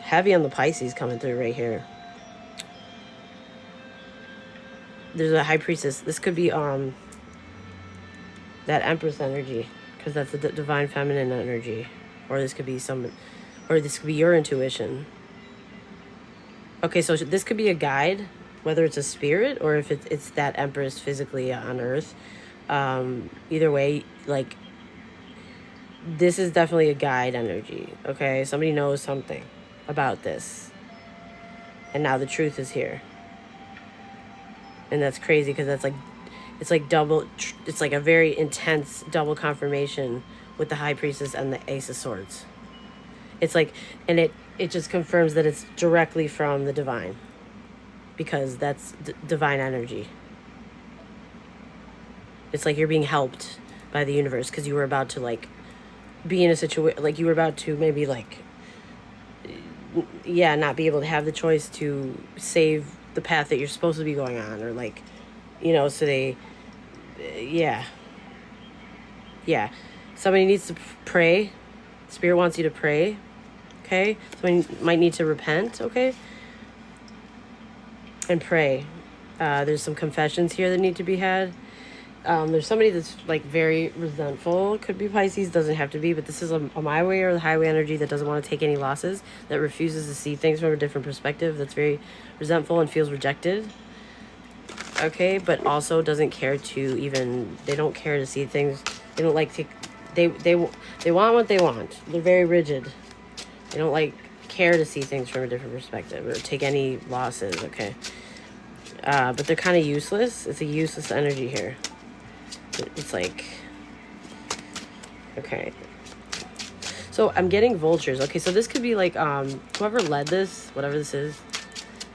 Heavy on the Pisces coming through right here. There's a High Priestess. This could be that Empress energy, because that's the divine feminine energy. Or this could be or this could be your intuition. Okay, so this could be a guide, whether it's a spirit or if it's that Empress physically on Earth. Either way, like, this is definitely a guide energy, okay? Somebody knows something about this. And now the truth is here. And that's crazy, because that's like, it's like double, it's like a very intense double confirmation with the High Priestess and the Ace of Swords. It's like, and it just confirms that it's directly from the divine, because that's divine energy. It's like you're being helped by the universe, because you were about to, like, be in a situation, like, you were about to maybe, like, yeah, not be able to have the choice to save the path that you're supposed to be going on, or, like, you know, so they, yeah, somebody needs to pray. Spirit wants you to pray, okay? Somebody might need to repent, okay? And pray. There's some confessions here that need to be had. There's somebody that's, like, very resentful. Could be Pisces, doesn't have to be, but this is a my way or the highway energy that doesn't want to take any losses, that refuses to see things from a different perspective, that's very resentful and feels rejected, okay? But also doesn't care to even, they don't care to see things, they don't like to, they want what they want. They're very rigid. They don't, like, care to see things from a different perspective or take any losses, okay? But they're kind of useless. It's a useless energy here. It's like, okay. So I'm getting vultures. Okay, so this could be like, whoever led this, whatever this is,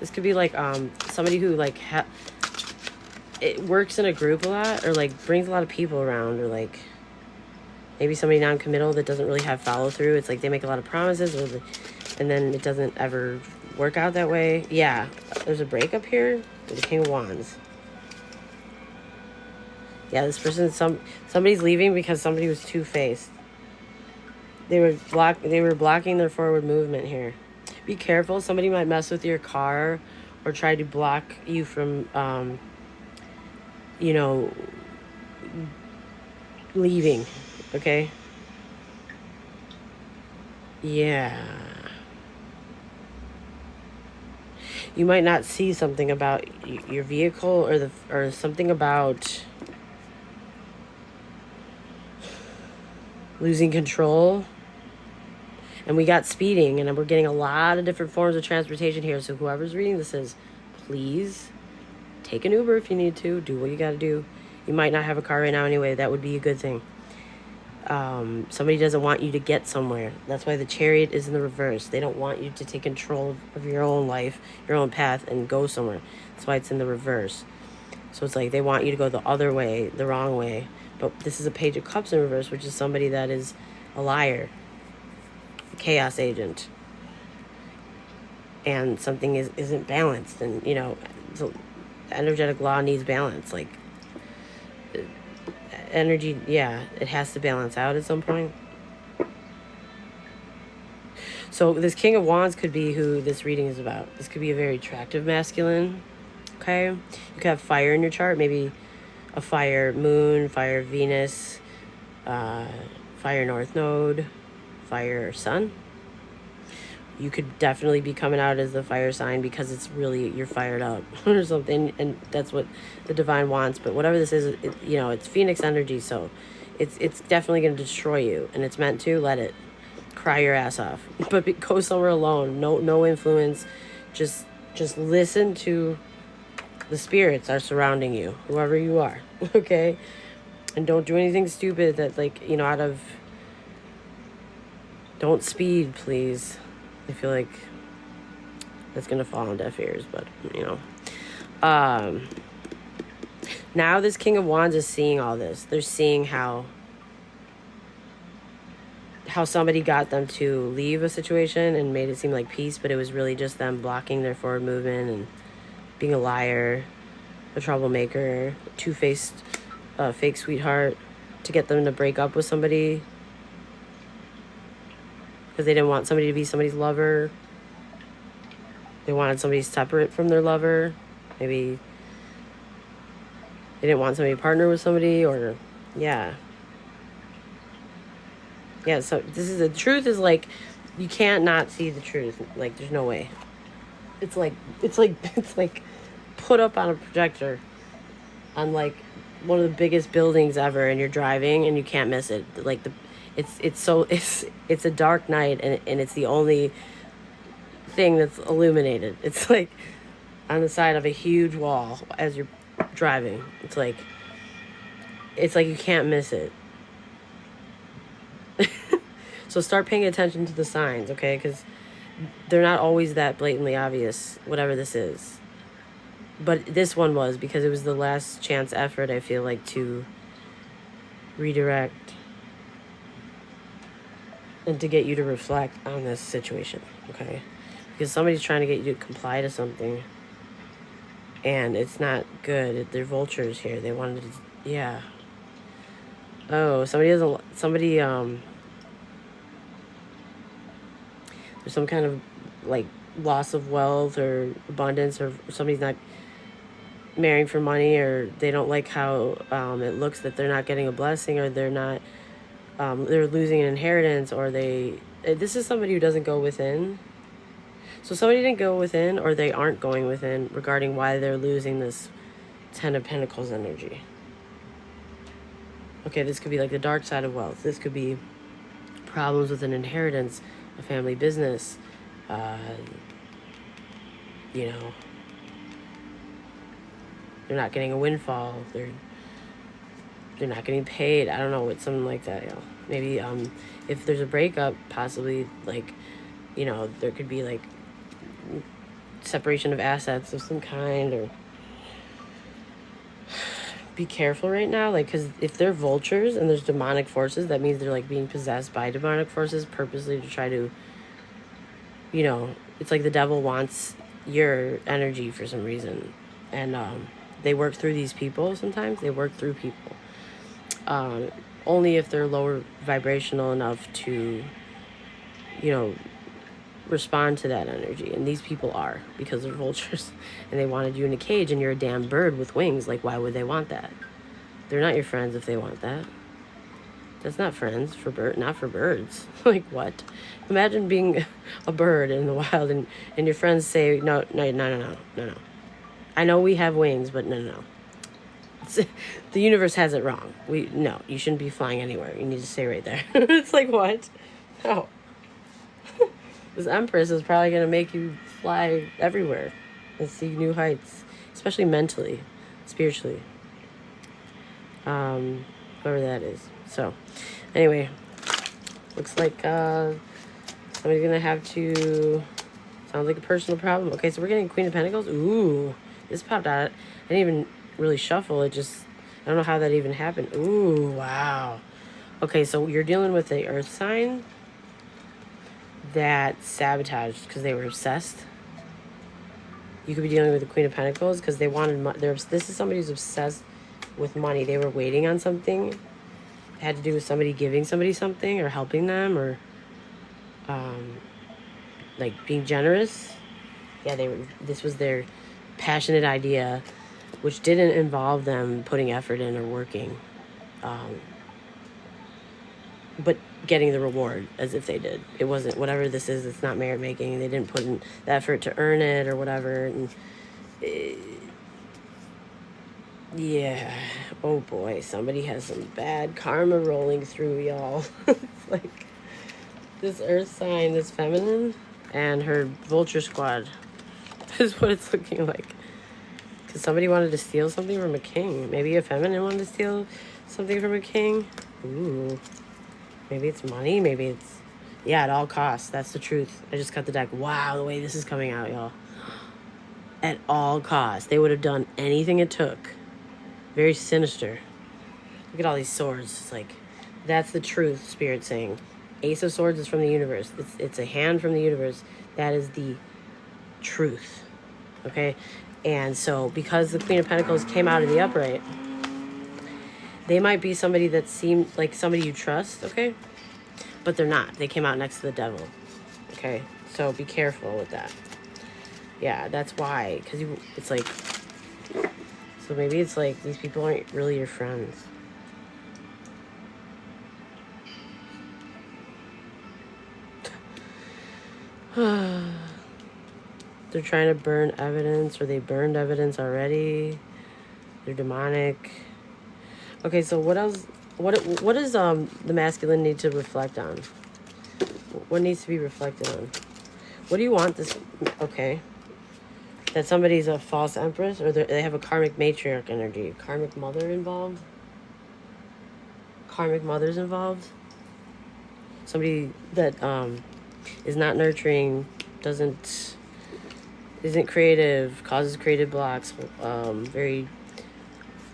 this could be like, somebody who, like, it works in a group a lot, or, like, brings a lot of people around, or, like, maybe somebody non-committal that doesn't really have follow-through. It's like they make a lot of promises, and then it doesn't ever work out that way. Yeah, there's a breakup here with the King of Wands. Yeah, this person, somebody's leaving because somebody was two-faced. They were blocking their forward movement here. Be careful. Somebody might mess with your car or try to block you from, you know, leaving. Okay? Yeah. You might not see something about your vehicle, or something about losing control. And we got speeding, and we're getting a lot of different forms of transportation here. So whoever's reading this is, please take an Uber if you need to. Do what you got to do. You might not have a car right now anyway. That would be a good thing. Somebody doesn't want you to get somewhere. That's why the Chariot is in the reverse. They don't want you to take control of your own life, your own path, and go somewhere. That's why it's in the reverse. So it's like they want you to go the other way, the wrong way. But this is a Page of Cups in reverse, which is somebody that is a liar, a chaos agent, and something isn't balanced. And, you know, so energetic law needs balance. Like, energy, yeah, it has to balance out at some point. So this King of Wands could be who this reading is about. This could be a very attractive masculine, okay? You could have fire in your chart, maybe a fire moon, fire Venus, fire North Node, fire Sun. You could definitely be coming out as the fire sign because it's really, you're fired up or something, and that's what the divine wants. But whatever this is, you know, it's Phoenix energy, so it's definitely going to destroy you, and it's meant to. Let it. Cry your ass off, but go somewhere alone. No influence. Just listen to the spirits are surrounding you, whoever you are, okay? And don't do anything stupid that, like, you know, don't speed, please. I feel like that's gonna fall on deaf ears, but, you know. Now this King of Wands is seeing all this. They're seeing how somebody got them to leave a situation and made it seem like peace, but it was really just them blocking their forward movement and being a liar, a troublemaker, two-faced, fake sweetheart, to get them to break up with somebody because they didn't want somebody to be somebody's lover. They wanted somebody separate from their lover. Maybe they didn't want somebody to partner with somebody, or yeah. Yeah, so this is the truth is like you can't not see the truth. Like there's no way. It's like put up on a projector on like one of the biggest buildings ever, and you're driving and you can't miss it. Like it's a dark night, and it's the only thing that's illuminated. It's like on the side of a huge wall as you're driving. It's like you can't miss it. So start paying attention to the signs, okay? Because they're not always that blatantly obvious, whatever this is. But this one was, because it was the last chance effort, I feel like, to redirect and to get you to reflect on this situation, okay? Because somebody's trying to get you to comply to something, and it's not good. They're vultures here. They wanted to, yeah. Oh, somebody, there's some kind of, like, loss of wealth or abundance, or somebody's not marrying for money, or they don't like how it looks that they're not getting a blessing, or they're not, they're losing an inheritance, or this is somebody who doesn't go within. So somebody didn't go within, or they aren't going within regarding why they're losing this Ten of Pentacles energy. Okay, this could be like the dark side of wealth. This could be problems with an inheritance, a family business, you know, they're not getting a windfall, they're not getting paid. I don't know, it's something like that, you know. Maybe if there's a breakup, possibly, like, you know, there could be like separation of assets of some kind, or be careful right now, like, because if they're vultures and there's demonic forces, that means they're like being possessed by demonic forces purposely to try to, you know, it's like the devil wants your energy for some reason. And they work through these people. Sometimes they work through people, only if they're lower vibrational enough to, you know, respond to that energy. And these people are, because they're vultures and they wanted you in a cage, and you're a damn bird with wings. Like, why would they want that? They're not your friends if they want that. That's not friends for not for birds. Like, what? Imagine being a bird in the wild, and your friends say, no. I know we have wings, but no. The universe has it wrong. No, you shouldn't be flying anywhere. You need to stay right there. It's like, what? No. This Empress is probably going to make you fly everywhere and see new heights, especially mentally, spiritually. Whoever that is. So, anyway, looks like somebody's going to have to, sounds like a personal problem. Okay, so we're getting Queen of Pentacles. Ooh, this popped out. I didn't even really shuffle. It just, I don't know how that even happened. Ooh, wow. Okay, so you're dealing with the earth sign that sabotaged because they were obsessed. You could be dealing with the Queen of Pentacles because they wanted money. This is somebody who's obsessed with money. They were waiting on something. It had to do with somebody giving somebody something, or helping them, or like being generous. Yeah, this was their passionate idea, which didn't involve them putting effort in or working, but getting the reward as if they did. It wasn't, whatever this is, it's not merit making. They didn't put in the effort to earn it or whatever. And yeah, oh boy, somebody has some bad karma rolling through, y'all. It's like this earth sign, this feminine, and her vulture squad is what it's looking like. Because somebody wanted to steal something from a king. Maybe a feminine wanted to steal something from a king. Ooh. Maybe it's money. Maybe it's, yeah, at all costs. That's the truth. I just cut the deck. Wow, the way this is coming out, y'all. At all costs. They would have done anything it took. Very sinister. Look at all these swords. It's like, that's the truth, Spirit saying. Ace of Swords is from the universe. It's a hand from the universe. That is the truth. Okay? And so, because the Queen of Pentacles came out in the upright, they might be somebody that seemed like somebody you trust, okay? But they're not. They came out next to the devil, okay? So be careful with that. Yeah, that's why. Because it's like, so maybe it's like these people aren't really your friends. They're trying to burn evidence, or they burned evidence already. They're demonic. Okay, so what else? What does the masculine need to reflect on? What needs to be reflected on? What do you want this? Okay, that somebody's a false empress, or they have a karmic matriarch energy, karmic mother involved. Karmic mother's involved. Somebody that is not nurturing, isn't creative, causes creative blocks, very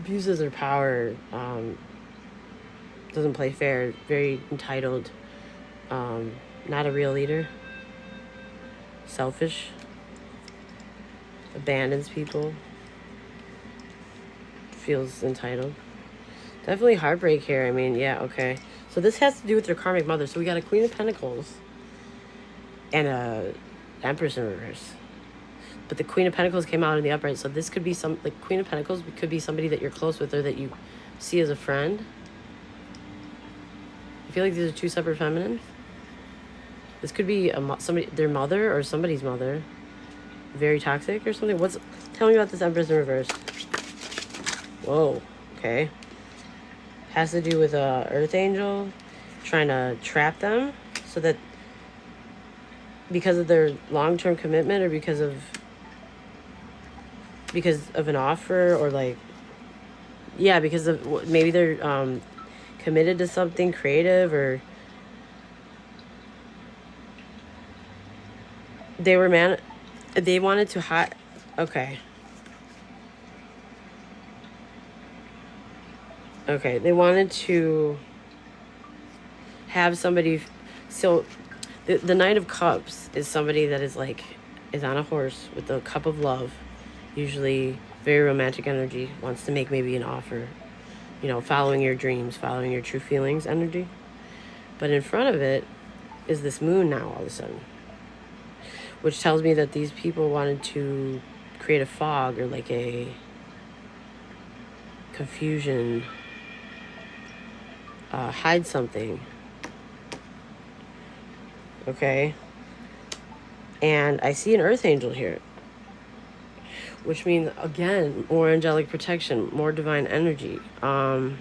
abuses their power, doesn't play fair, very entitled, not a real leader, selfish, abandons people, feels entitled. Definitely heartbreak here. I mean, yeah, okay. So this has to do with their karmic mother. So we got a Queen of Pentacles and a Empress in reverse. But the Queen of Pentacles came out in the upright. So this could be like Queen of Pentacles could be somebody that you're close with or that you see as a friend. I feel like these are two separate feminines. This could be their mother or somebody's mother. Very toxic or something. Tell me about this Empress in reverse. Whoa, okay. Has to do with a Earth Angel trying to trap them so that because of their long-term commitment or because of an offer, or like, yeah, because of maybe they're committed to something creative, or they wanted to okay. Okay, they wanted to have somebody. So the Knight of Cups is somebody that is on a horse with a cup of love, usually very romantic energy, wants to make maybe an offer, following your dreams, following your true feelings energy. But in front of it is this moon now all of a sudden, which tells me that these people wanted to create a fog or like a confusion, hide something. Okay. And I see an Earth Angel here, which means, again, more angelic protection, more divine energy. Did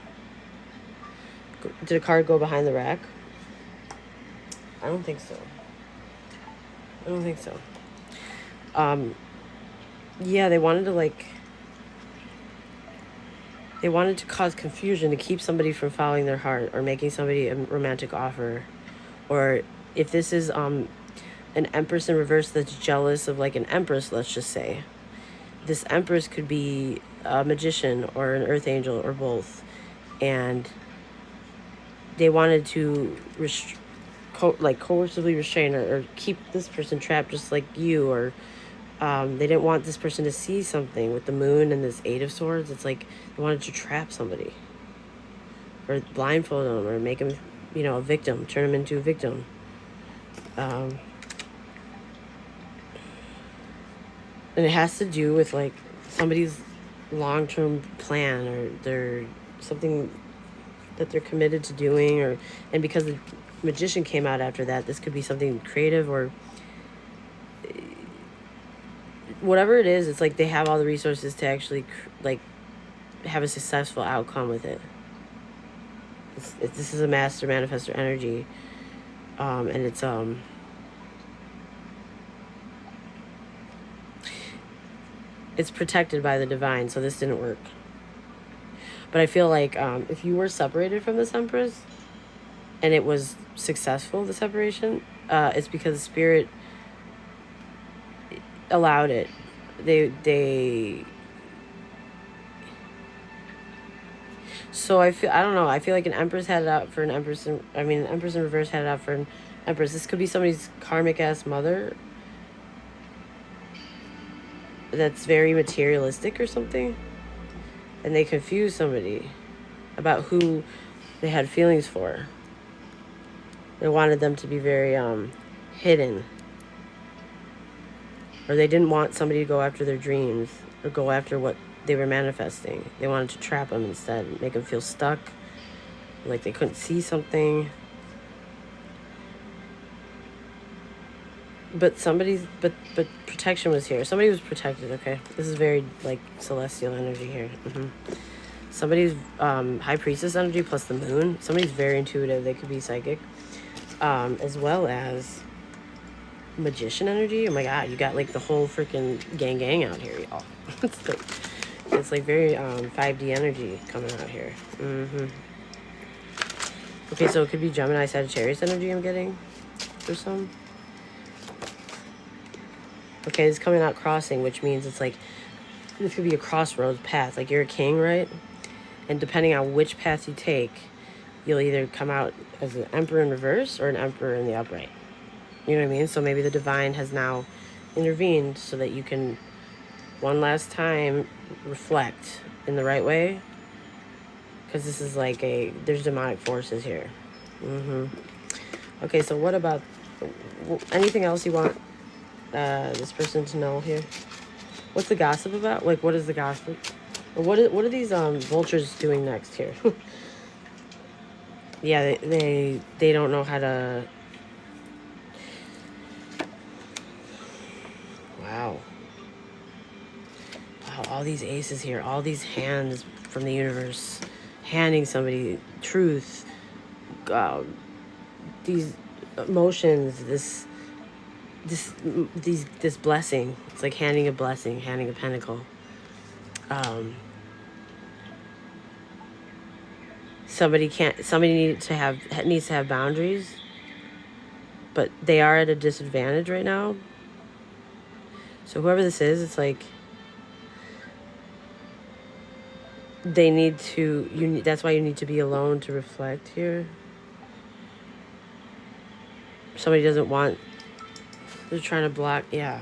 a card go behind the rack? I don't think so. Yeah, they wanted to cause confusion to keep somebody from following their heart or making somebody a romantic offer. Or if this is an Empress in reverse that's jealous of like an Empress, let's just say, this Empress could be a magician or an Earth Angel or both, and they wanted to coercively restrain or keep this person trapped, just like you, or they didn't want this person to see something with the moon and this Eight of Swords. It's like they wanted to trap somebody or blindfold them or make them, a victim, turn them into a victim. And it has to do with like somebody's long-term plan or something that they're committed to doing, and because the Magician came out after that, this could be something creative or whatever it is. It's like they have all the resources to actually have a successful outcome with it. This is a master manifestor energy, and it's protected by the divine, so this didn't work. But I feel like if you were separated from this Empress and it was successful, the separation, it's because the Spirit allowed it. So I don't know. I feel like an Empress had it out for an Empress. An Empress in reverse had it out for an Empress. This could be somebody's karmic ass mother that's very materialistic or something, and they confuse somebody about who they had feelings for. They wanted them to be very hidden. or they didn't want somebody to go after their dreams or go after what they were manifesting. They wanted to trap them instead, make them feel stuck, like they couldn't see something. But protection was here. Somebody was protected. Okay, this is very like celestial energy here. Somebody's high priestess energy plus the moon. Somebody's very intuitive. They could be psychic, as well as magician energy. Oh my god, you got like the whole freaking gang out here, y'all. It's like very 5D energy coming out here. Okay, so it could be Gemini Sagittarius energy I'm getting for some. Okay, it's coming out crossing, which means it's like this could be a crossroads path. Like you're a king, right? And depending on which path you take, you'll either come out as an emperor in reverse or an emperor in the upright. You know what I mean? So maybe the divine has now intervened so that you can one last time reflect in the right way. Because this is like there's demonic forces here. Okay, so what about anything else you want this person to know here? What's the gossip about? Like, what is the gossip? Or what are these vultures doing next here? Yeah, they don't know how to. Wow, all these aces here, all these hands from the universe handing somebody truth, these emotions, this blessing. It's like handing a blessing, handing a pentacle. Somebody needs to have boundaries, but they are at a disadvantage right now. So whoever this is, it's like they need to, that's why you need to be alone to reflect here. Somebody doesn't want, they're trying to block, yeah.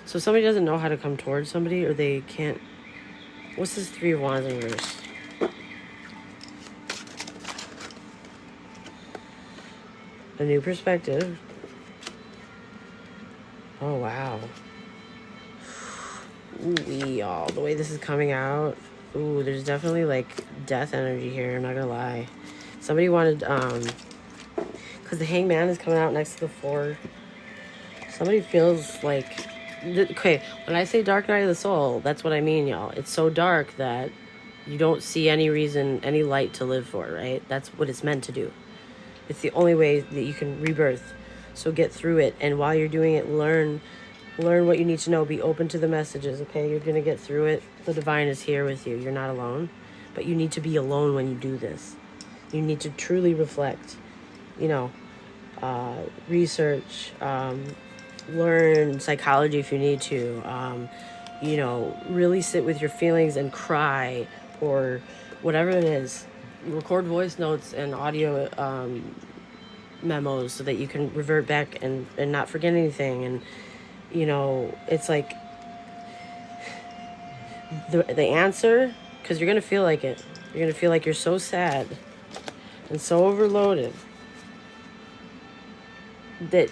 So somebody doesn't know how to come towards somebody, or they can't. What's this 3 of Wands in reverse? A new perspective. Oh, wow. Ooh, y'all. The way this is coming out. Ooh, there's definitely, like, death energy here. I'm not gonna lie. Somebody wanted, because the Hangman is coming out next to the 4. Somebody feels like, okay, when I say dark night of the soul, that's what I mean, y'all. It's so dark that you don't see any reason, any light to live for, right? That's what it's meant to do. It's the only way that you can rebirth. So get through it. And while you're doing it, learn what you need to know. Be open to the messages, okay? You're going to get through it. The divine is here with you. You're not alone. But you need to be alone when you do this. You need to truly reflect, research, learn psychology if you need to, really sit with your feelings and cry, or whatever it is. Record voice notes and audio memos so that you can revert back and not forget anything. And it's like the answer, because you're gonna feel like it. You're gonna feel like you're so sad and so overloaded that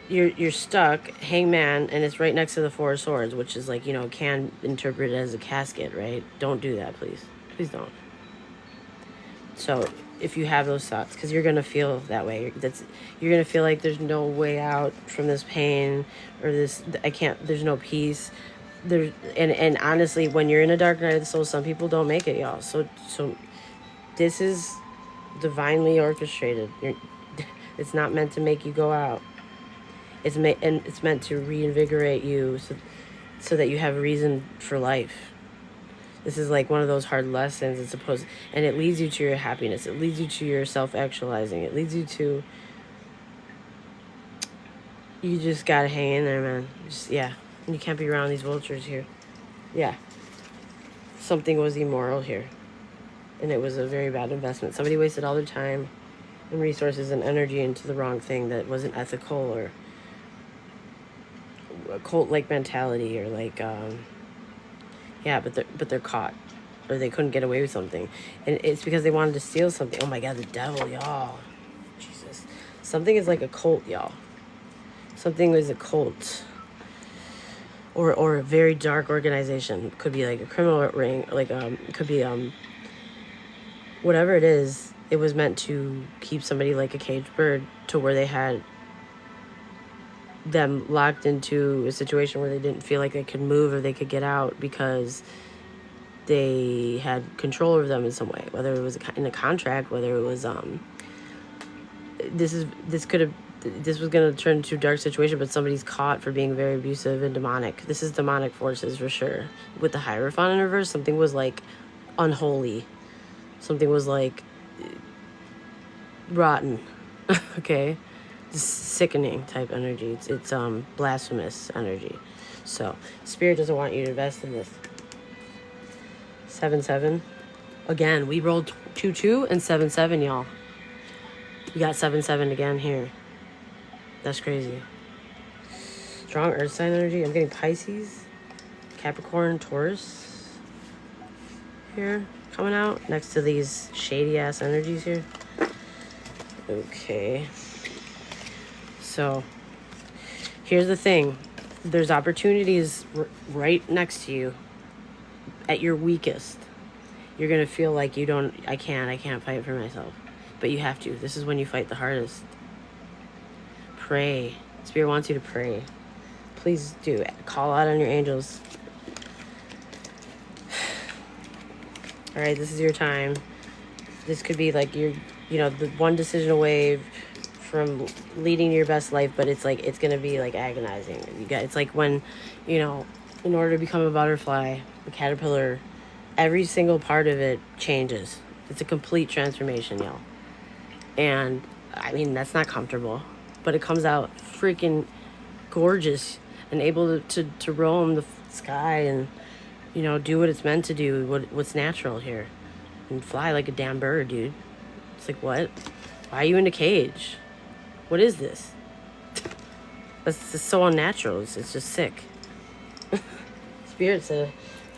you're stuck, Hangman, and it's right next to the 4 of Swords, which is like, can interpret it as a casket, right? Don't do that, please. Please don't. So if you have those thoughts, because you're going to feel that way, you're going to feel like there's no way out from this pain, or there's no peace. And honestly, when you're in a dark night of the soul, some people don't make it, y'all. So this is divinely orchestrated. It's not meant to make you go out. It's meant to reinvigorate you so that you have a reason for life. This is like one of those hard lessons. And it leads you to your happiness. It leads you to your self-actualizing. It leads you to, you just gotta hang in there, man. You can't be around these vultures here. Yeah. Something was immoral here. And it was a very bad investment. Somebody wasted all their time and resources and energy into the wrong thing that wasn't ethical, or a cult-like mentality, or like, but they're caught, or they couldn't get away with something, and it's because they wanted to steal something. Oh my god, the devil, y'all. Jesus. Something is like a cult, y'all. Something is a cult. or a very dark organization. Could be like a criminal ring, like could be whatever it is. It was meant to keep somebody like a caged bird, to where they had them locked into a situation where they didn't feel like they could move or they could get out, because they had control over them in some way, whether it was in a contract, whether it was this was going to turn into a dark situation, but somebody's caught for being very abusive and demonic. This is demonic forces for sure. With the Hierophant in reverse, something was like unholy. Something was like rotten. Okay? This sickening type energy. It's blasphemous energy. So, Spirit doesn't want you to invest in this. 7-7. Again, we rolled 2-2 and 7-7, y'all. We got 7-7 again here. That's crazy. Strong earth sign energy. I'm getting Pisces, Capricorn, Taurus here coming out next to these shady ass energies here. Okay. So here's the thing. There's opportunities right next to you at your weakest. You're going to feel like I can't fight for myself. But you have to. This is when you fight the hardest. Pray. Spirit wants you to pray. Please do it. Call out on your angels. All right, this is your time. This could be like the one decision away from leading your best life, but it's going to be like agonizing. It's like when, in order to become a butterfly, a caterpillar, every single part of it changes. It's a complete transformation, y'all. And I mean, that's not comfortable, but it comes out freaking gorgeous and able to roam the sky and, do what it's meant to do, what's natural here, and fly like a damn bird, dude. It's like, what? Why are you in a cage? What is this? That's just so unnatural. It's just sick. Spirit said,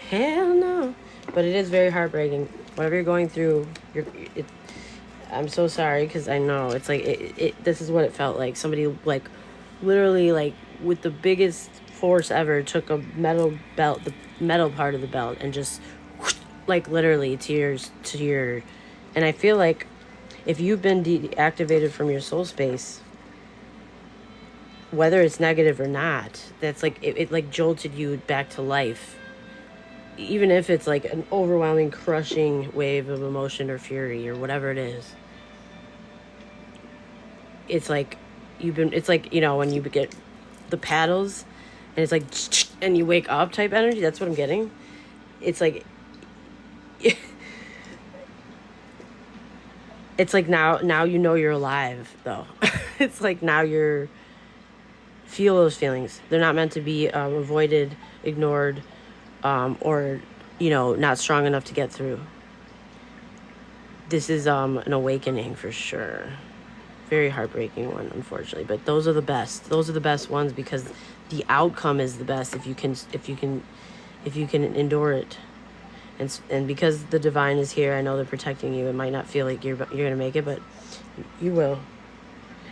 hell no. But it is very heartbreaking. Whatever you're going through, I'm so sorry, because I know it's like this is what it felt like. Somebody like literally like with the biggest force ever took a metal belt, the metal part of the belt, and just like literally tears to your. And I feel like if you've been deactivated from your soul space, whether it's negative or not, that's like it like jolted you back to life. Even if it's like an overwhelming, crushing wave of emotion or fury or whatever it is. It's like it's like, when you get the paddles and it's like, and you wake up type energy. That's what I'm getting. It's like, it's like now you're alive though. It's like now feel those feelings. They're not meant to be avoided, ignored, or not strong enough to get through. This is an awakening for sure. Very heartbreaking one, unfortunately, but those are the best ones, because the outcome is the best if you can endure it. And because the divine is here, I know they're protecting you. It might not feel like you're gonna make it, but you will.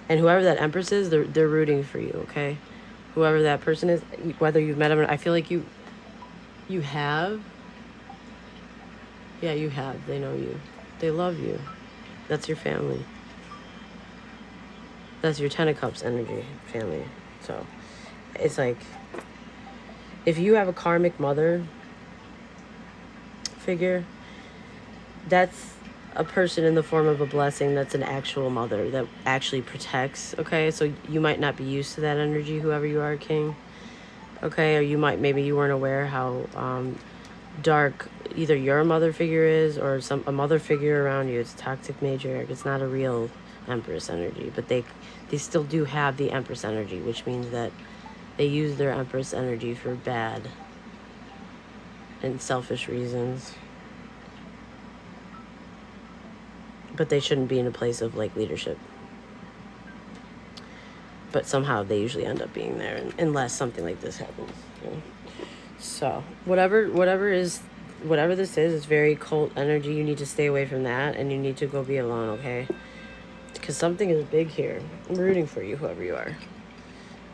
And whoever that Empress is, they're rooting for you, okay? Whoever that person is, whether you've met them or I feel like you have. Yeah, you have. They know you. They love you. That's your family. That's your Ten of Cups energy, family. So, it's like, if you have a karmic mother figure, that's a person in the form of a blessing that's an actual mother that actually protects, okay? So you might not be used to that energy, whoever you are, King. Okay, or maybe you weren't aware how dark either your mother figure is or a mother figure around you. It's toxic matriarch. It's not a real Empress energy, but they still do have the Empress energy, which means that they use their Empress energy for bad and selfish reasons. But they shouldn't be in a place of like leadership. But somehow they usually end up being there, unless something like this happens. So whatever this is, it's very cult energy. You need to stay away from that, and you need to go be alone, okay? Because something is big here. I'm rooting for you, whoever you are.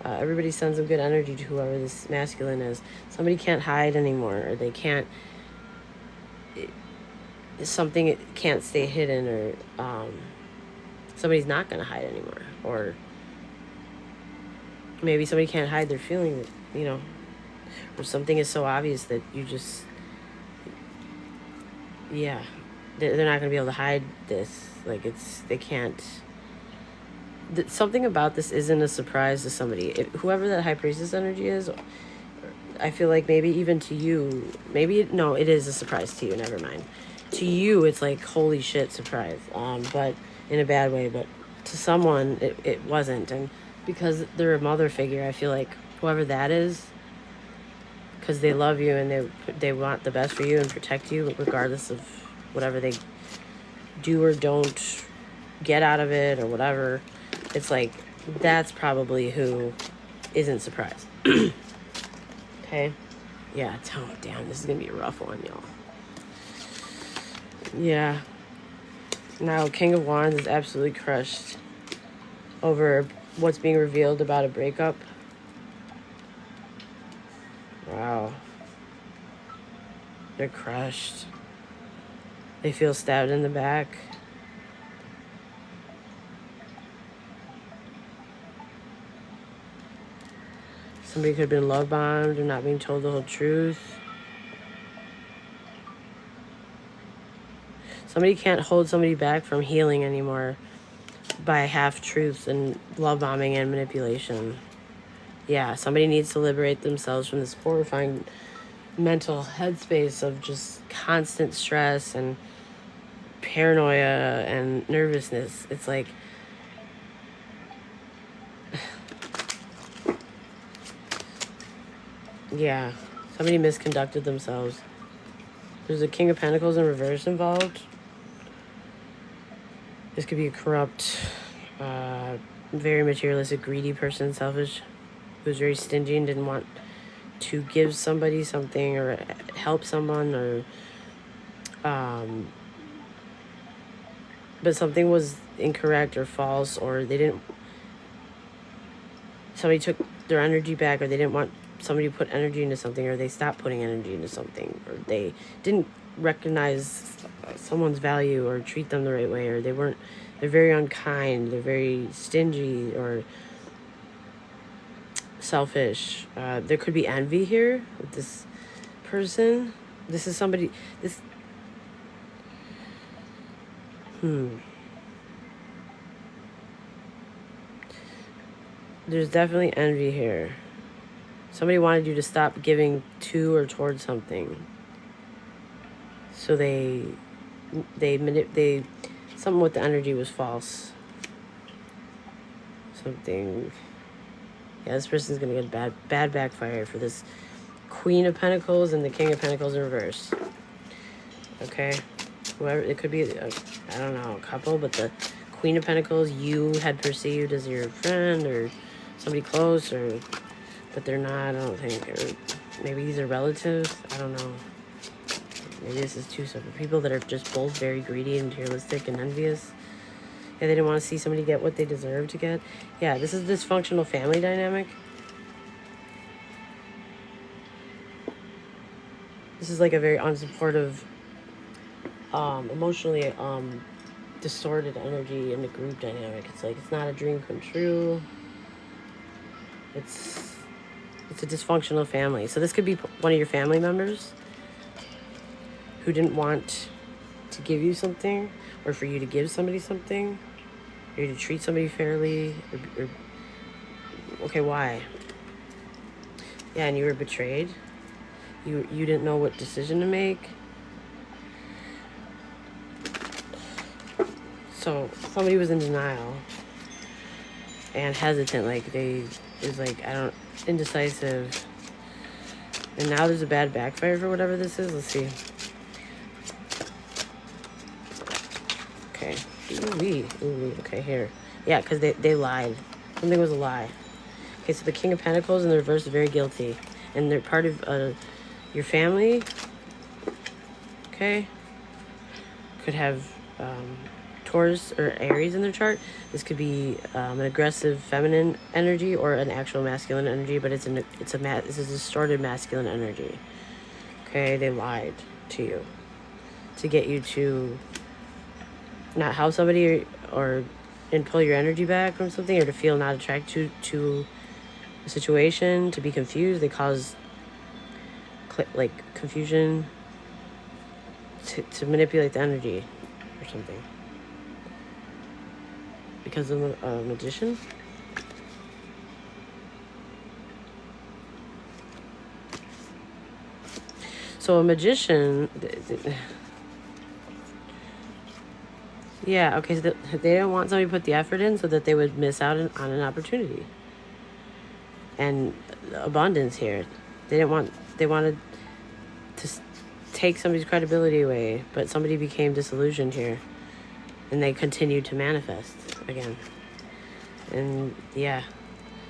Everybody sends some good energy to whoever this masculine is. Somebody can't hide anymore, or they can't, something can't stay hidden, or somebody's not going to hide anymore, or maybe somebody can't hide their feeling, you know, or something is so obvious that you just, yeah, they're not going to be able to hide this. Like, they can't, something about this isn't a surprise to somebody. Whoever that high priestess energy is, I feel like maybe even to you, maybe, no, it is a surprise to you, never mind. To you, it's like, holy shit, surprise. But in a bad way, but to someone, it wasn't. And because they're a mother figure, I feel like whoever that is, because they love you and they want the best for you and protect you regardless of whatever they do or don't get out of it or whatever. It's like, that's probably who isn't surprised. Okay? Yeah, oh, damn, this is going to be a rough one, y'all. Yeah. Now, King of Wands is absolutely crushed over what's being revealed about a breakup. Wow. They're crushed. They feel stabbed in the back. Somebody could have been love bombed or not being told the whole truth. Somebody can't hold somebody back from healing anymore by half-truths and love bombing and manipulation. Yeah, somebody needs to liberate themselves from this horrifying mental headspace of just constant stress and paranoia and nervousness. It's like, yeah, somebody misconducted themselves. There's a King of Pentacles in reverse involved. This could be a corrupt, very materialistic, greedy person, selfish, who's very stingy and didn't want to give somebody something or help someone, or but something was incorrect or false, or somebody took their energy back, or they didn't want somebody to put energy into something, or they stopped putting energy into something, or they didn't recognize someone's value or treat them the right way, or they're very unkind, they're very stingy or selfish. There could be envy here with this person. This is somebody, there's definitely envy here. Somebody wanted you to stop giving to or towards something. So something with the energy was false. Something, yeah, this person's gonna get bad backfire for this Queen of Pentacles and the King of Pentacles in reverse. Okay, whoever it could be, I don't know, a couple, but the Queen of Pentacles you had perceived as your friend or somebody close, but they're not, I don't think, or maybe these are relatives, I don't know. Maybe this is two separate people that are just both very greedy and materialistic and envious. Yeah, they didn't want to see somebody get what they deserve to get. Yeah, this is dysfunctional family dynamic. This is like a very unsupportive, emotionally distorted energy in the group dynamic. It's like, it's not a dream come true. It's a dysfunctional family. So this could be one of your family members who didn't want to give you something, or for you to give somebody something, or you to treat somebody fairly, or okay, why? Yeah, and you were betrayed. You didn't know what decision to make. So somebody was in denial and hesitant, like indecisive. And now there's a bad backfire for whatever this is. Let's see. Okay. Ooh, okay, here. Yeah, because they lied. Something was a lie. Okay, so the King of Pentacles in the reverse is very guilty. And they're part of your family. Okay. Could have Taurus or Aries in their chart. This could be an aggressive feminine energy or an actual masculine energy, but it's a distorted masculine energy. Okay, they lied to you to get you to not help somebody and pull your energy back from something, or to feel not attracted to a situation, to be confused. They cause like confusion to manipulate the energy or something. Because of a magician. So a magician, yeah, okay, so they don't want somebody to put the effort in so that they would miss out on an opportunity. And abundance here. They wanted to take somebody's credibility away, but somebody became disillusioned here. And they continued to manifest again. And yeah,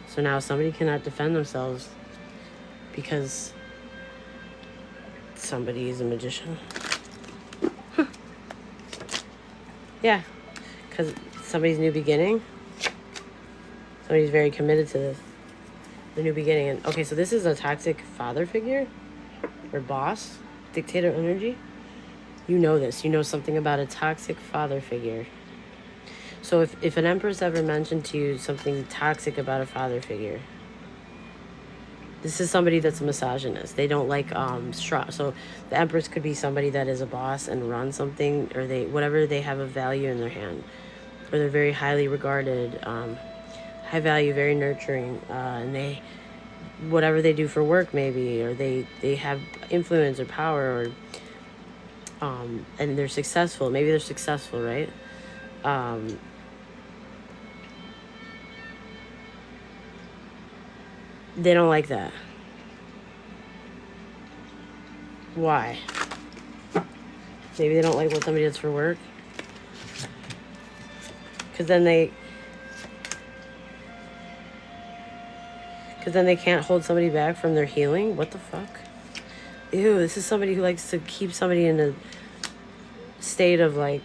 so now somebody cannot defend themselves because somebody is a magician. Yeah, because somebody's new beginning. Somebody's very committed to this. The new beginning. And okay, so this is a toxic father figure or boss, dictator energy. You know this. You know something about a toxic father figure. So if an empress ever mentioned to you something toxic about a father figure, this is somebody that's a misogynist. They don't like so the empress could be somebody that is a boss and runs something, or they have a value in their hand, or they're very highly regarded, high value, very nurturing, and they whatever they do for work maybe, or they have influence or power, or and they're successful. Maybe they're successful, right? They don't like that. Why? Maybe they don't like what somebody does for work. Because then they can't hold somebody back from their healing. What the fuck? Ew, this is somebody who likes to keep somebody in a state of like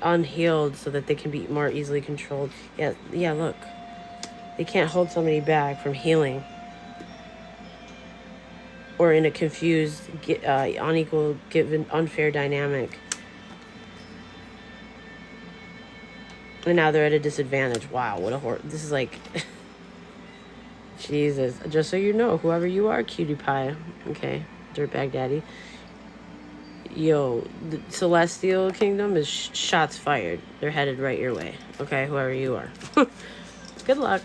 unhealed so that they can be more easily controlled. Yeah, look. They can't hold somebody back from healing, or in a confused, unequal, given, unfair dynamic. And now they're at a disadvantage. Wow, what a horror. This is like, Jesus. Just so you know, whoever you are, cutie pie, okay, dirtbag daddy. Yo, the celestial kingdom is shots fired. They're headed right your way, okay, whoever you are. Good luck.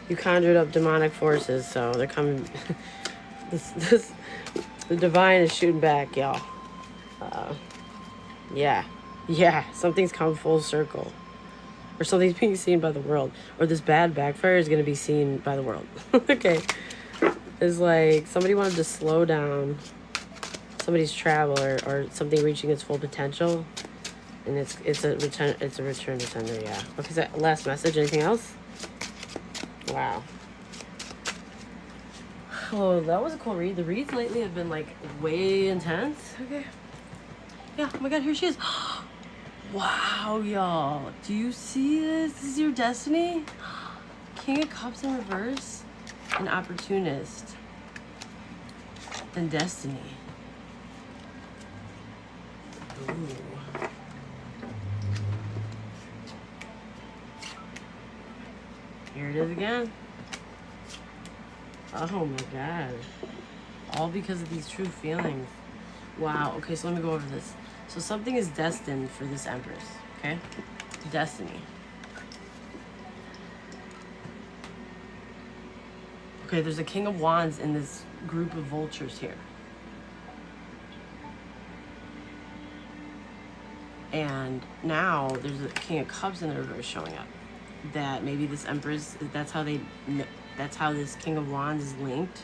You conjured up demonic forces, so they're coming. The divine is shooting back, y'all. Yeah, something's come full circle, or something's being seen by the world, or this bad backfire is going to be seen by the world. Okay, it's like somebody wanted to slow down somebody's travel, or something reaching its full potential, and it's a return to sender. Yeah. Okay, so last message. Anything else? Wow. Oh, that was a cool read. The reads lately have been like way intense. Okay. Yeah, oh my god, here she is. Wow, y'all. Do you see this? This is your destiny? King of Cups in reverse. An opportunist. And destiny. Ooh. Here it is again. Oh my god. All because of these true feelings. Wow. Okay, so let me go over this. So something is destined for this Empress. Okay? Destiny. Okay, there's a King of Wands in this group of vultures here. And now there's a King of Cups in the reverse showing up. That maybe this Empress, that's how this King of Wands is linked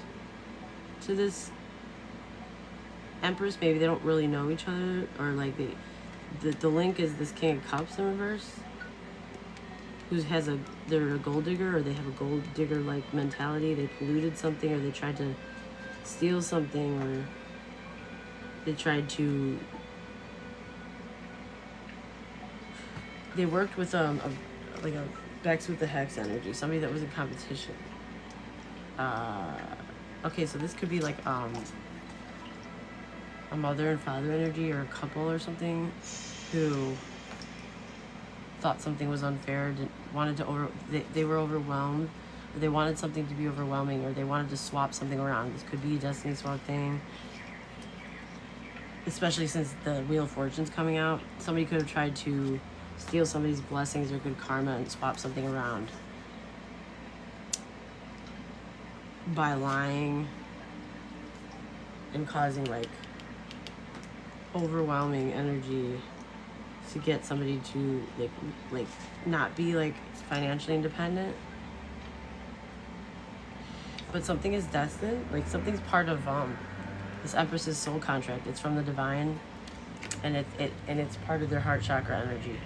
to this Empress. Maybe they don't really know each other, or like the link is this King of Cups in reverse, they're a gold digger, or they have a gold digger like mentality. They polluted something, or they tried to steal something, or they tried to they worked with like a Vex with the Hex energy, somebody that was in competition. Okay, so this could be like a mother and father energy, or a couple or something, who thought something was unfair, wanted to they were overwhelmed, or they wanted something to be overwhelming, or they wanted to swap something around. This could be a destiny swap thing, especially since the Wheel of Fortune's coming out. Somebody could have tried to steal somebody's blessings or good karma and swap something around by lying and causing like overwhelming energy to get somebody to like not be like financially independent. But something is destined, like something's part of this Empress's soul contract. It's from the divine, and it's part of their heart chakra energy.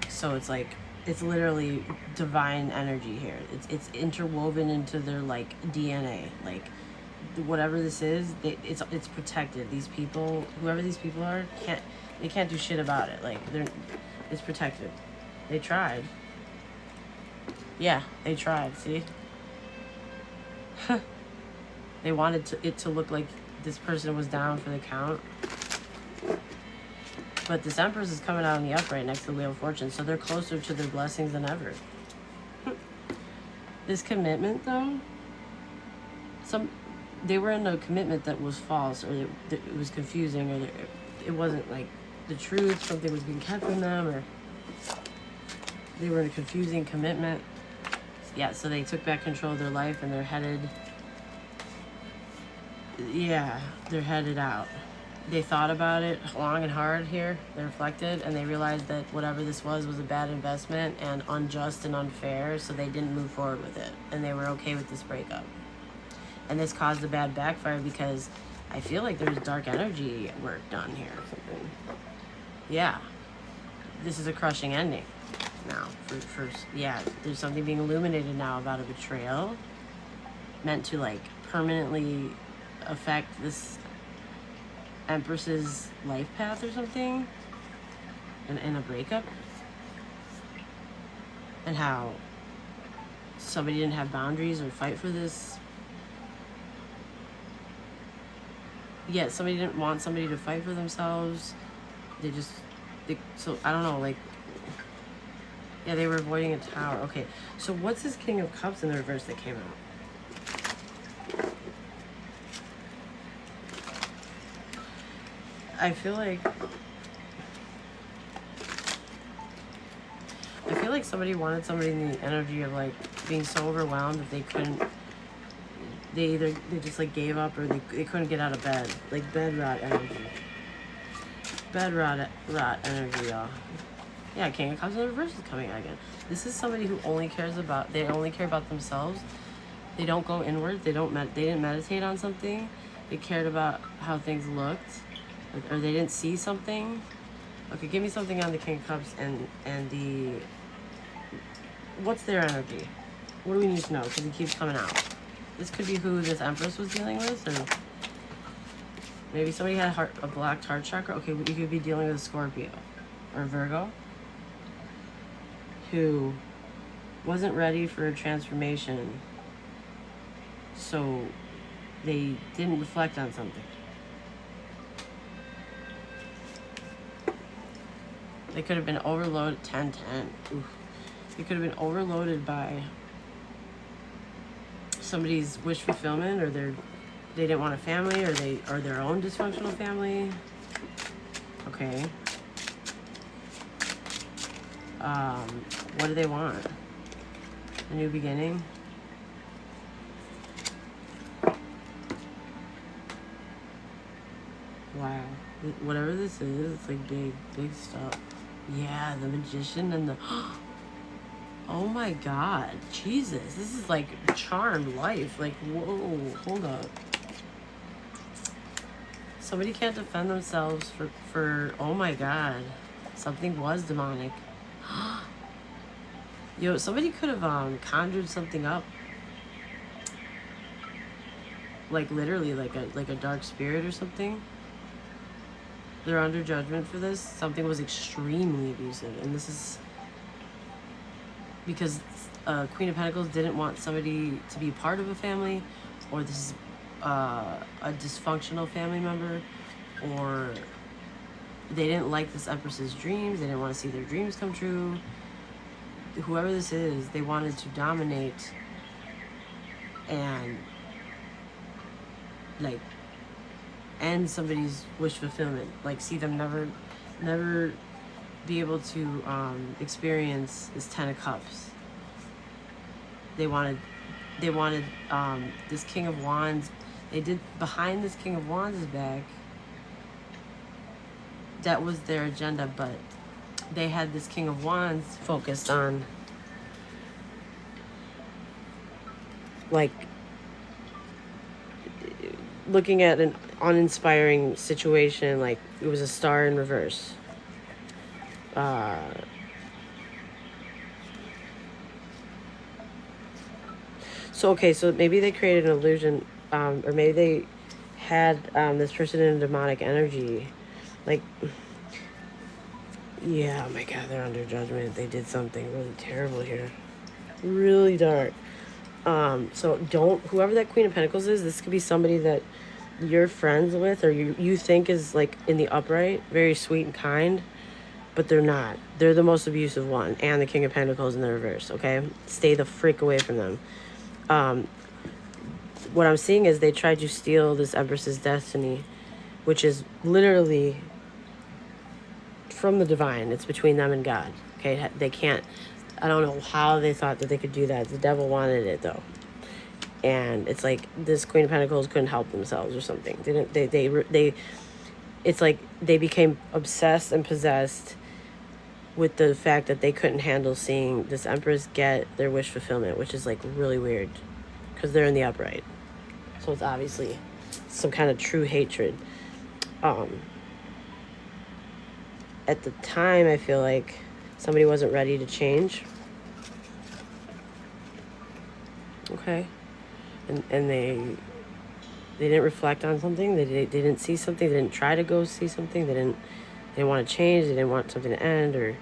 So it's like, it's literally divine energy here. It's interwoven into their like DNA. Like whatever this is, it's protected. These people, whoever these people are, can't do shit about it. Like it's protected. They tried. Yeah, they tried. See, they wanted it to look like this person was down for the count. But this Empress is coming out in the upright next to the Wheel of Fortune, so they're closer to their blessings than ever. This commitment, though, they were in a commitment that was false, or it was confusing, or it wasn't like the truth. Something was being kept from them, or they were in a confusing commitment. Yeah, so they took back control of their life, and they're headed. Yeah, they're headed out. They thought about it long and hard here. They reflected, and they realized that whatever this was a bad investment and unjust and unfair, so they didn't move forward with it, and they were okay with this breakup. And this caused a bad backfire because I feel like there's dark energy work done here or something. Yeah. This is a crushing ending now. Yeah, there's something being illuminated now about a betrayal meant to like permanently affect this Empress's life path or something, and a breakup, and how somebody didn't have boundaries or fight for this. Yeah, somebody didn't want somebody to fight for themselves. So I don't know, like, yeah, they were avoiding a tower. Okay, so what's this King of Cups in the reverse that came out? I feel like somebody wanted somebody in the energy of like being so overwhelmed that they couldn't. They just like gave up, or they couldn't get out of bed. Like bed rot energy. Bed rot energy, y'all. Yeah, King of Cups in the reverse is coming out again. This is somebody who only cares about. They only care about themselves. They don't go inward. They didn't meditate on something. They cared about how things looked. Or they didn't see something. Okay, give me something on the King of Cups and the... What's their energy? What do we need to know? Because it keeps coming out. This could be who this Empress was dealing with, or... Maybe somebody had a blocked heart chakra. Okay, you could be dealing with a Scorpio. Or Virgo. Who wasn't ready for a transformation. So they didn't reflect on something. They could have been overloaded. 10-10. Oof. They could have been overloaded by somebody's wish fulfillment, or they didn't want a family, or their own dysfunctional family. Okay. What do they want? A new beginning? Wow. Whatever this is, it's like big stuff. Yeah, the Magician and the... Oh my God. Jesus. This is like charmed life. Like, whoa, hold up. Somebody can't defend themselves for oh my God. Something was demonic. Yo, somebody could have conjured something up. Like literally like a dark spirit or something. They're under judgment for this. Something was extremely abusive, and this is because Queen of Pentacles didn't want somebody to be part of a family, or this is a dysfunctional family member, or they didn't like this Empress's dreams. They didn't want to see their dreams come true. Whoever this is, they wanted to dominate and like end somebody's wish fulfillment. Like see them never be able to experience this Ten of Cups. They wanted this King of Wands. They did behind this King of Wands' back. That was their agenda, but they had this King of Wands focused on like looking at an uninspiring situation, like it was a star in reverse. So maybe they created an illusion, or maybe they had this person in a demonic energy. Like, yeah, oh my God, they're under judgment. They did something really terrible here. Really dark. So whoever that Queen of Pentacles is, this could be somebody that you're friends with, or you think is like in the upright, very sweet and kind, but they're not. They're the most abusive one, and the King of Pentacles in the reverse, okay? Stay the frick away from them. What I'm seeing is they tried to steal this Empress's destiny, which is literally from the divine. It's between them and God, okay? They can't, I don't know how they thought that they could do that. The devil wanted it, though. And it's like this Queen of Pentacles couldn't help themselves or something. It's like they became obsessed and possessed with the fact that they couldn't handle seeing this Empress get their wish fulfillment, which is like really weird because they're in the upright. So it's obviously some kind of true hatred. At the time, I feel like somebody wasn't ready to change. Okay. And they didn't reflect on something. They didn't see something. They didn't try to go see something. They didn't want to change. They didn't want something to end, or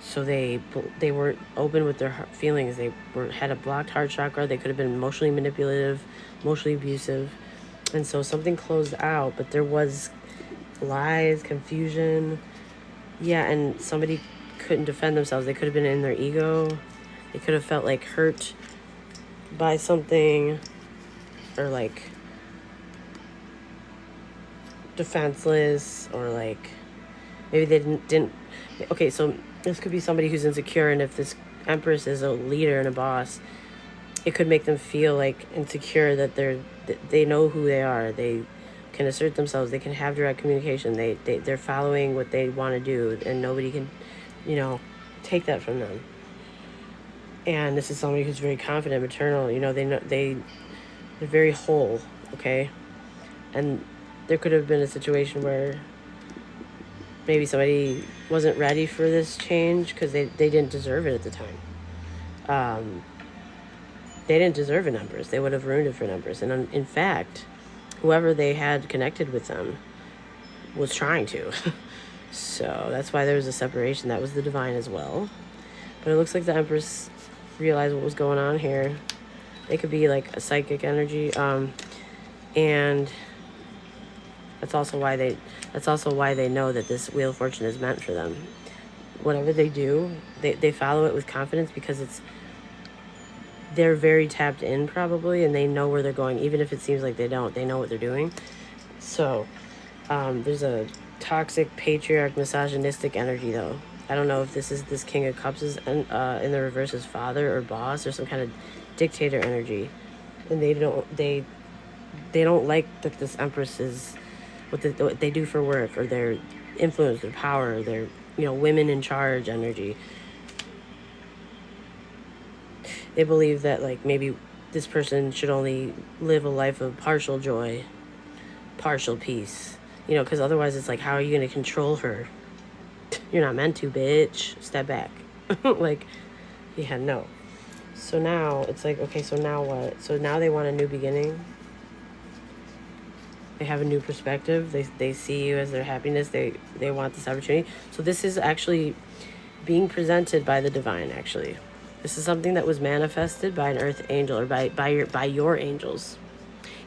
so they weren't open with their feelings. They had a blocked heart chakra. They could have been emotionally manipulative, emotionally abusive, and so something closed out. But there was lies, confusion, yeah, and somebody couldn't defend themselves. They could have been in their ego. They could have felt like hurt by something, or like defenseless, or like maybe they didn't okay, so this could be somebody who's insecure, and if this Empress is a leader and a boss, it could make them feel like insecure, that they know who they are, they can assert themselves, they can have direct communication, they're following what they want to do, and nobody can, take that from them. And this is somebody who's very confident, maternal, they're very whole, okay? And there could have been a situation where maybe somebody wasn't ready for this change because they didn't deserve it at the time. They didn't deserve an Empress. They would have ruined it for an Empress. And in fact, whoever they had connected with them was trying to. So that's why there was a separation. That was the divine as well. But it looks like the Empress realized what was going on here. They could be like a psychic energy. And that's also why they know that this Wheel of Fortune is meant for them. Whatever they do, they follow it with confidence, because they're very tapped in probably, and they know where they're going, even if it seems like they don't. They know what they're doing. So there's a toxic, patriarch, misogynistic energy, though. I don't know if this King of Cups is in the reverse is father or boss, or some kind of dictator energy, and they don't like that this Empress is what they do for work, or their influence, their power, their women in charge energy. They believe that like maybe this person should only live a life of partial joy, partial peace, because otherwise it's like, how are you going to control her? You're not meant to, bitch. Step back. Like, yeah, no. So now it's like, okay, so now what? So now they want a new beginning. They have a new perspective. They see you as their happiness. They want this opportunity. So this is actually being presented by the divine, actually. This is something that was manifested by an earth angel, or by your angels.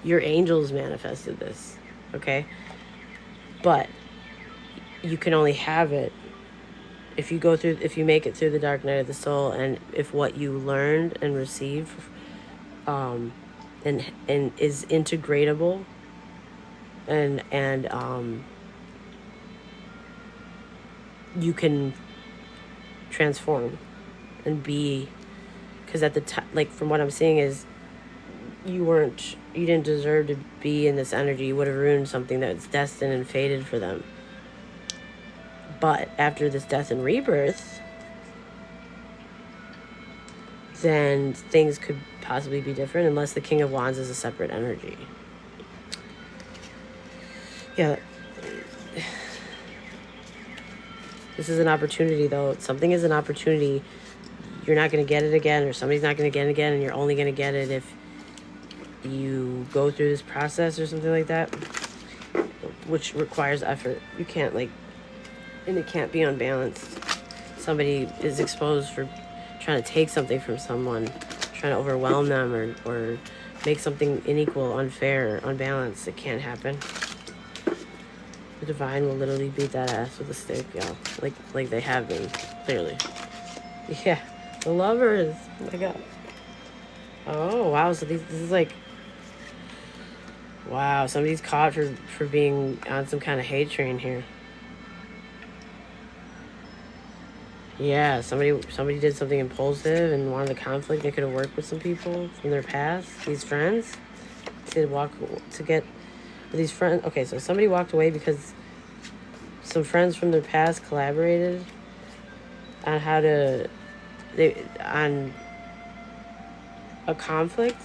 Your angels manifested this, okay? But you can only have it if you make it through the dark night of the soul, and if what you learned and received and is integratable and you can transform and be, because at the time, like, from what I'm seeing is you didn't deserve to be in this energy. You would have ruined something that's destined and fated for them. But after this death and rebirth, then things could possibly be different, unless the King of Wands is a separate energy. Yeah. This is an opportunity, though. Something is an opportunity. You're not going to get it again, or somebody's not going to get it again, and you're only going to get it if you go through this process or something like that, which requires effort. You can't, like, and it can't be unbalanced. Somebody is exposed for trying to take something from someone, trying to overwhelm them, or make something unequal, unfair, unbalanced. It can't happen. The divine will literally beat that ass with a stick, y'all. Like they have been, clearly. Yeah. The Lovers. Oh my god. Oh, wow. So this is like... Wow, somebody's caught for being on some kind of hate train here. Yeah, somebody did something impulsive and wanted a conflict. They could have worked with some people from their past. These friends to get these friends. Okay, so somebody walked away because some friends from their past collaborated on on a conflict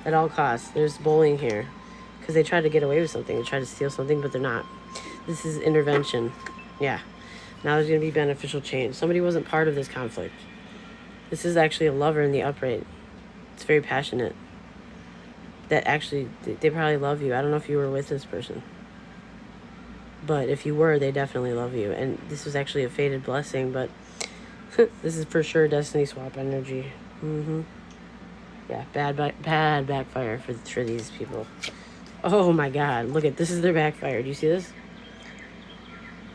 at all costs. There's bullying here because they tried to get away with something. They tried to steal something, but they're not. This is intervention. Yeah. Now there's going to be beneficial change. Somebody wasn't part of this conflict. This is actually a lover in the upright. It's very passionate. That actually, they probably love you. I don't know if you were with this person. But if you were, they definitely love you. And this was actually a fated blessing, but this is for sure destiny swap energy. Yeah, bad backfire for these people. Oh my god, look at this. Is their backfire. Do you see this?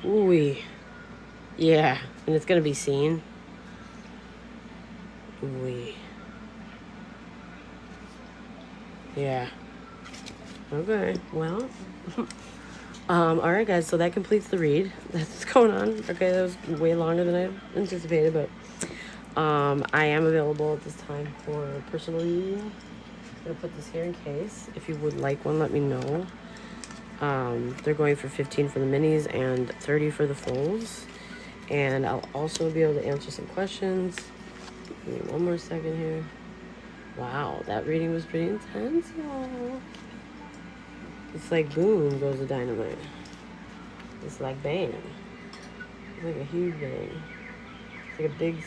Ooh-wee. Yeah, and it's gonna be seen. Ooh-wee. Yeah. Okay, well. Alright guys, so that completes the read. That's what's going on. Okay, that was way longer than I anticipated, but I am available at this time for personal reading. I'm gonna put this here in case. If you would like one, let me know. They're going for 15 for the minis and 30 for the fulls. And I'll also be able to answer some questions. Give me one more second here. Wow, that reading was pretty intense, y'all. It's like boom goes the dynamite. It's like bang. It's like a huge bang. It's like a big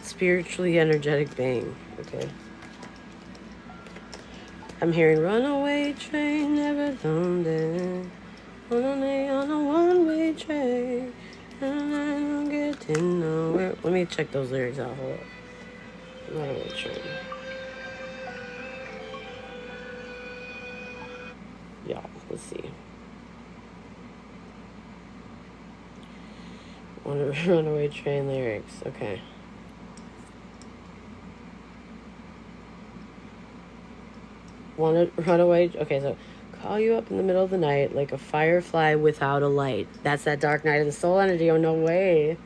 spiritually energetic bang. Okay. I'm hearing runaway train, never done that. On a one-way train, and I don't get to nowhere. Let me check those lyrics out. Hold up. Runaway train. Y'all, let's see. Runaway train lyrics. Okay. Runaway. Okay, so call you up in the middle of the night like a firefly without a light. That's that dark night of the soul energy. Oh, no way.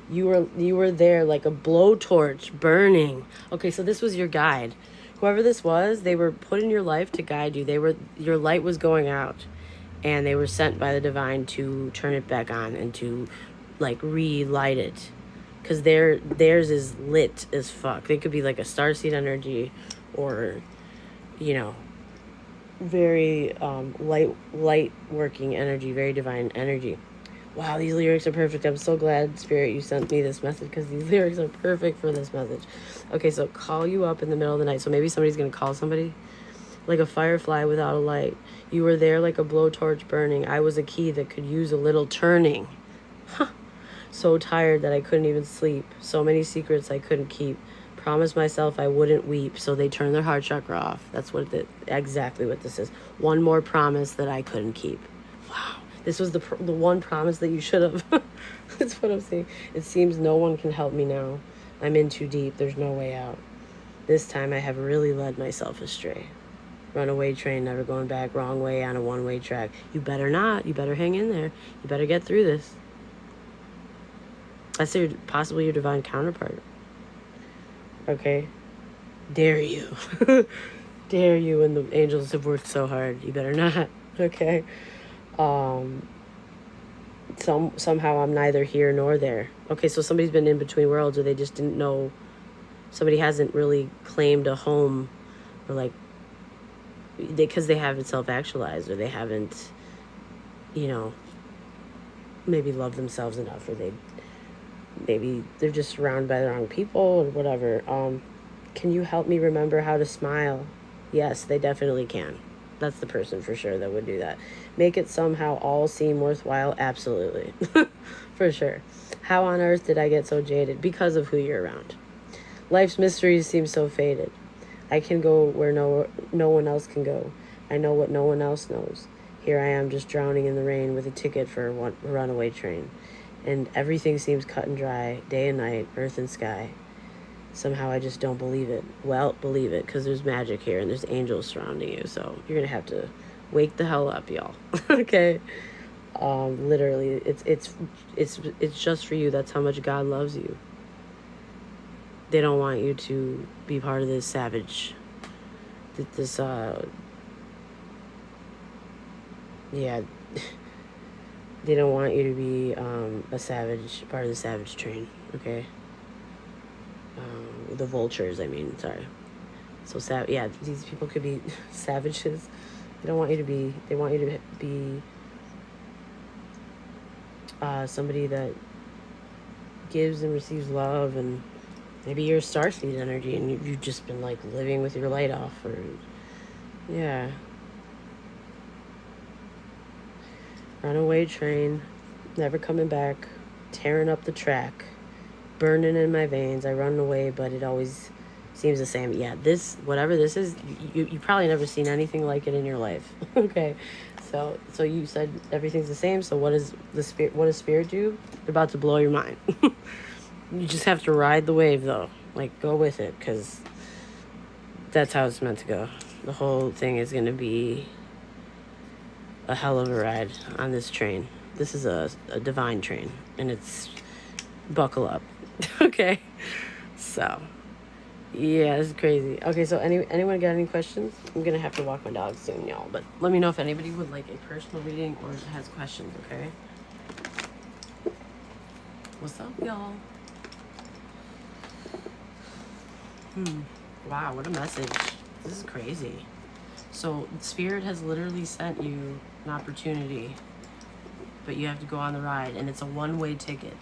You were there like a blowtorch burning. Okay, so this was your guide. Whoever this was, they were put in your life to guide you. Your light was going out, and they were sent by the divine to turn it back on and to like relight it, because theirs is lit as fuck. They could be like a starseed energy, or very light working energy, very divine energy. Wow, these lyrics are perfect. I'm so glad, Spirit, you sent me this message, because these lyrics are perfect for this message. Okay, so call you up in the middle of the night. So maybe somebody's going to call somebody. Like a firefly without a light. You were there like a blowtorch burning. I was a key that could use a little turning. Huh. So tired that I couldn't even sleep. So many secrets I couldn't keep. Promised myself I wouldn't weep, so they turned their heart chakra off. That's exactly what this is. One more promise that I couldn't keep. Wow. This was the one promise that you should have. That's what I'm saying. It seems no one can help me now. I'm in too deep. There's no way out. This time I have really led myself astray. Runaway train, never going back. Wrong way on a one-way track. You better not. You better hang in there. You better get through this. I say possibly your divine counterpart. Okay? Dare you. Dare you, when the angels have worked so hard. You better not. Okay? Somehow I'm neither here nor there. Okay, so somebody's been in between worlds, or they just didn't know. Somebody hasn't really claimed a home, or like, because they haven't self-actualized, or they haven't, you know, maybe loved themselves enough, or maybe they're just surrounded by the wrong people or whatever. Can you help me remember how to smile? Yes, they definitely can. That's the person for sure that would do that. Make it somehow all seem worthwhile? Absolutely. For sure. How on earth did I get so jaded? Because of who you're around. Life's mysteries seem so faded. I can go where no one else can go. I know what no one else knows. Here I am just drowning in the rain with a ticket for a runaway train. And everything seems cut and dry, day and night, earth and sky. Somehow I just don't believe it. Well, believe it, because there's magic here and there's angels surrounding you. So you're going to have to wake the hell up, y'all. Okay? Literally, it's just for you. That's how much God loves you. They don't want you to be part of this savage, yeah, they don't want you to be a savage, part of the savage train, okay? The vultures, I mean, sorry. So, yeah, these people could be savages. They don't want you to be, they want you to be somebody that gives and receives love, and maybe you're starseed energy and you've just been like living with your light off, or yeah. Runaway train, never coming back, tearing up the track, burning in my veins. I run away, but it always seems the same. Yeah, this, whatever this is, you probably never seen anything like it in your life. Okay, so you said everything's the same. So what does spirit do? They're about to blow your mind. You just have to ride the wave, though. Like, go with it, because that's how it's meant to go. The whole thing is going to be a hell of a ride on this train. This is a divine train, and it's buckle up. Okay? So, yeah, it's crazy. Okay, so anyone got any questions? I'm going to have to walk my dog soon, y'all. But let me know if anybody would like a personal reading or has questions, okay? What's up, y'all? Wow, what a message. This is crazy. So Spirit has literally sent you an opportunity, but you have to go on the ride, and it's a one-way ticket.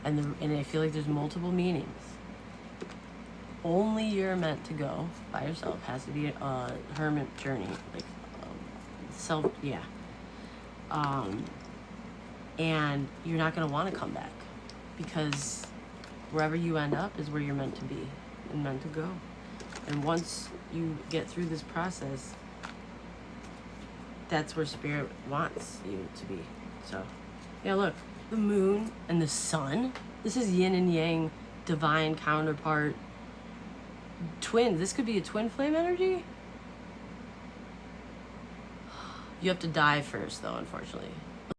And I feel like there's multiple meanings. Only you're meant to go by yourself. Has to be a hermit journey, like and you're not gonna want to come back, because wherever you end up is where you're meant to be and meant to go. And once you get through this process, that's where Spirit wants you to be. So, yeah, look, the moon and the sun. This is yin and yang, divine counterpart, twin. This could be a twin flame energy. You have to die first, though, unfortunately.